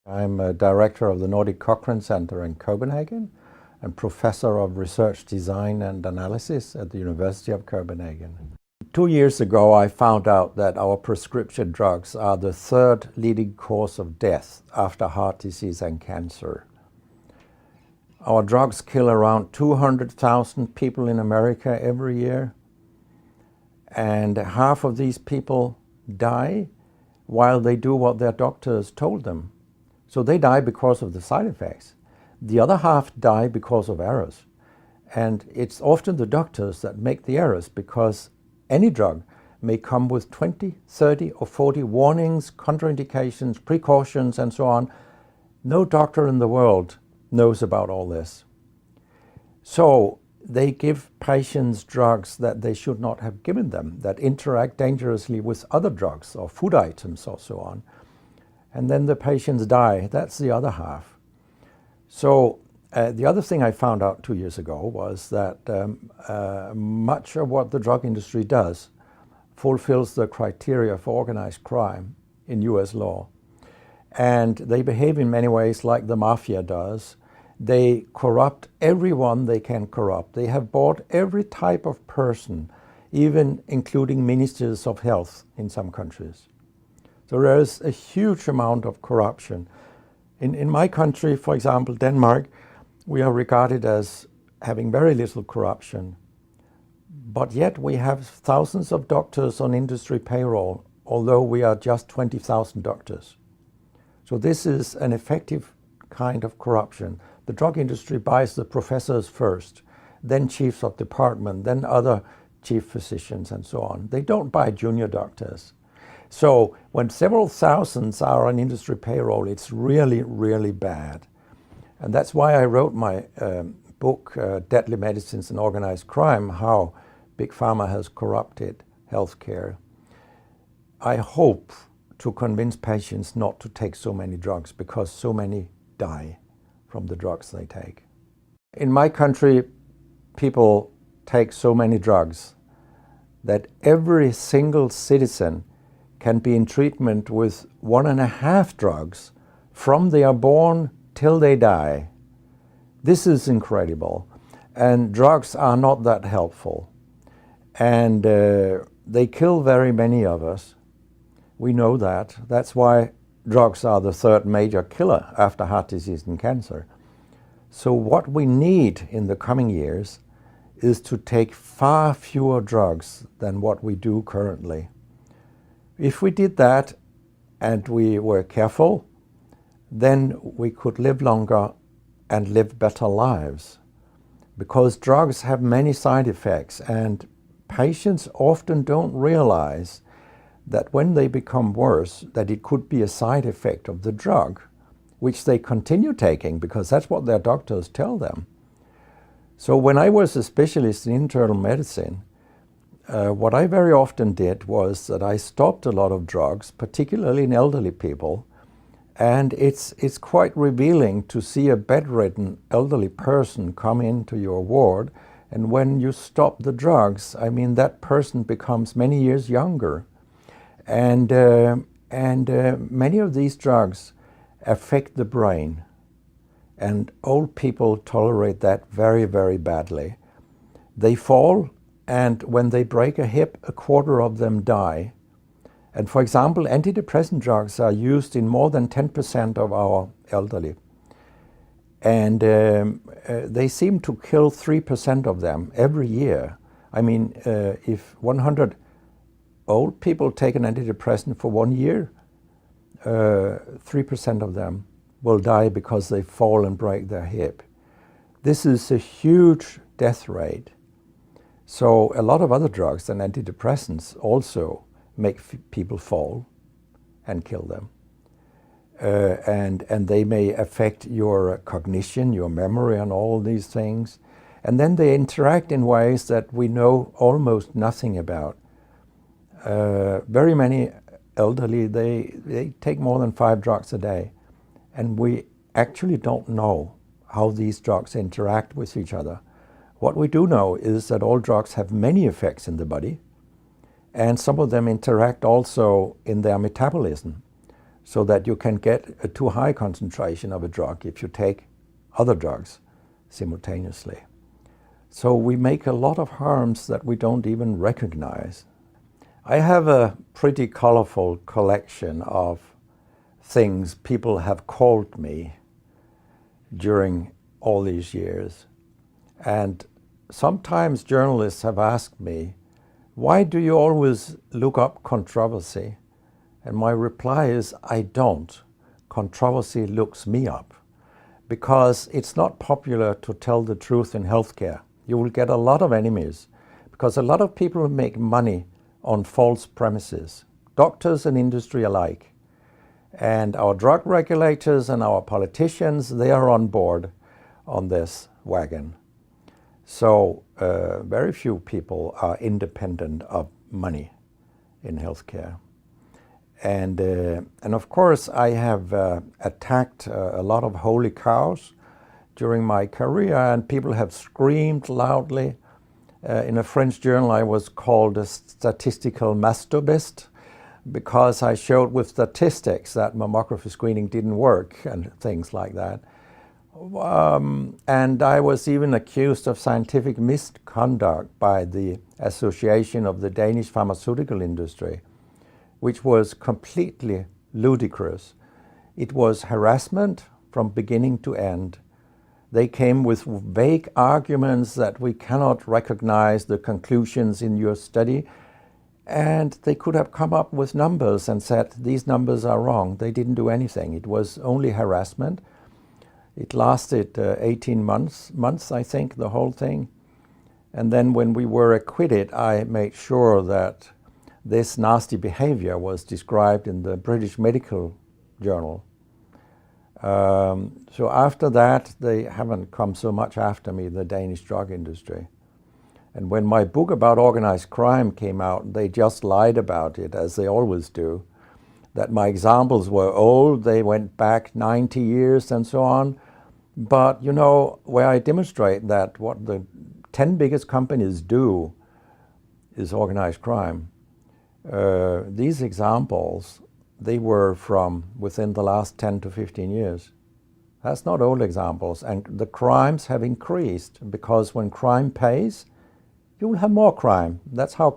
I'm a director of the Nordic Cochrane Center in Copenhagen and professor of research design and analysis at the University of Copenhagen. 2 years ago, I found out that our prescription drugs are the third leading cause of death after heart disease and cancer. Our drugs kill around 200,000 people in America every year, and half of these people die while they do what their doctors told them. So they die because of the side effects. The other half die because of errors. And it's often the doctors that make the errors, because any drug may come with 20, 30 or 40 warnings, contraindications, precautions, and so on. No doctor in the world knows about all this. So they give patients drugs that they should not have given them, that interact dangerously with other drugs or food items or so on. And then the patients die. That's the other half. So the other thing I found out 2 years ago was that much of what the drug industry does fulfills the criteria for organized crime in US law. And they behave in many ways like the mafia does. They corrupt everyone they can corrupt. They have bought every type of person, even including ministers of health in some countries. So there is a huge amount of corruption. In my country, for example, Denmark, we are regarded as having very little corruption. But yet we have thousands of doctors on industry payroll, although we are just 20,000 doctors. So this is an effective kind of corruption. The drug industry buys the professors first, then chiefs of department, then other chief physicians and so on. They don't buy junior doctors. So when several thousands are on industry payroll, it's really, really bad. And that's why I wrote my book, Deadly Medicines and Organized Crime, How Big Pharma Has Corrupted Healthcare. I hope to convince patients not to take so many drugs, because so many die from the drugs they take. In my country, people take so many drugs that every single citizen can be in treatment with 1.5 drugs from they are born till they die. This is incredible. And drugs are not that helpful. And they kill very many of us. We know that. That's why drugs are the third major killer after heart disease and cancer. So what we need in the coming years is to take far fewer drugs than what we do currently. If we did that and we were careful, then we could live longer and live better lives. Because drugs have many side effects, and patients often don't realize that when they become worse, that it could be a side effect of the drug, which they continue taking because that's what their doctors tell them. So when I was a specialist in internal medicine, what I very often did was that I stopped a lot of drugs, particularly in elderly people. And it's quite revealing to see a bedridden elderly person come into your ward. And when you stop the drugs, I mean, that person becomes many years younger. And many of these drugs affect the brain. And old people tolerate that very, very badly. They fall, and when they break a hip, 1/4 of them die. And for example, antidepressant drugs are used in more than 10% of our elderly. And they seem to kill 3% of them every year. I mean, if 100 old people take an antidepressant for 1 year, 3% of them will die because they fall and break their hip. This is a huge death rate. So a lot of other drugs than antidepressants also make people fall and kill them. And they may affect your cognition, your memory, and all these things. And then they interact in ways that we know almost nothing about. Very many elderly, they take more than 5 drugs a day. And we actually don't know how these drugs interact with each other. What we do know is that all drugs have many effects in the body, and some of them interact also in their metabolism. so that you can get a too high concentration of a drug if you take other drugs simultaneously. So we make a lot of harms that we don't even recognize. I have a pretty colorful collection of things people have called me during all these years. And sometimes journalists have asked me, why do you always look up controversy? And my reply is, I don't. Controversy looks me up. Because it's not popular to tell the truth in healthcare. You will get a lot of enemies, because a lot of people make money on false premises, doctors and industry alike. And our drug regulators and our politicians, they are on board on this wagon. So very few people are independent of money in healthcare. And of course, I have attacked a lot of holy cows during my career, and people have screamed loudly. In a French journal, I was called a statistical masturbist because I showed with statistics that mammography screening didn't work and things like that. And I was even accused of scientific misconduct by the Association of the Danish Pharmaceutical Industry, which was completely ludicrous. It was harassment from beginning to end. They came with vague arguments that we cannot recognize the conclusions in your study, and they could have come up with numbers and said, these numbers are wrong. They didn't do anything. It was only harassment. It lasted 18 months, I think, the whole thing. And then when we were acquitted, I made sure that this nasty behavior was described in the British Medical Journal. So after that, they haven't come so much after me, the Danish drug industry. And when my book about organized crime came out, they just lied about it, as they always do. That my examples were old, they went back 90 years and so on. But, you know, where I demonstrate that what the 10 biggest companies do is organized crime. These examples, they were from within the last 10 to 15 years. That's not old examples. And the crimes have increased because when crime pays, you will have more crime. That's how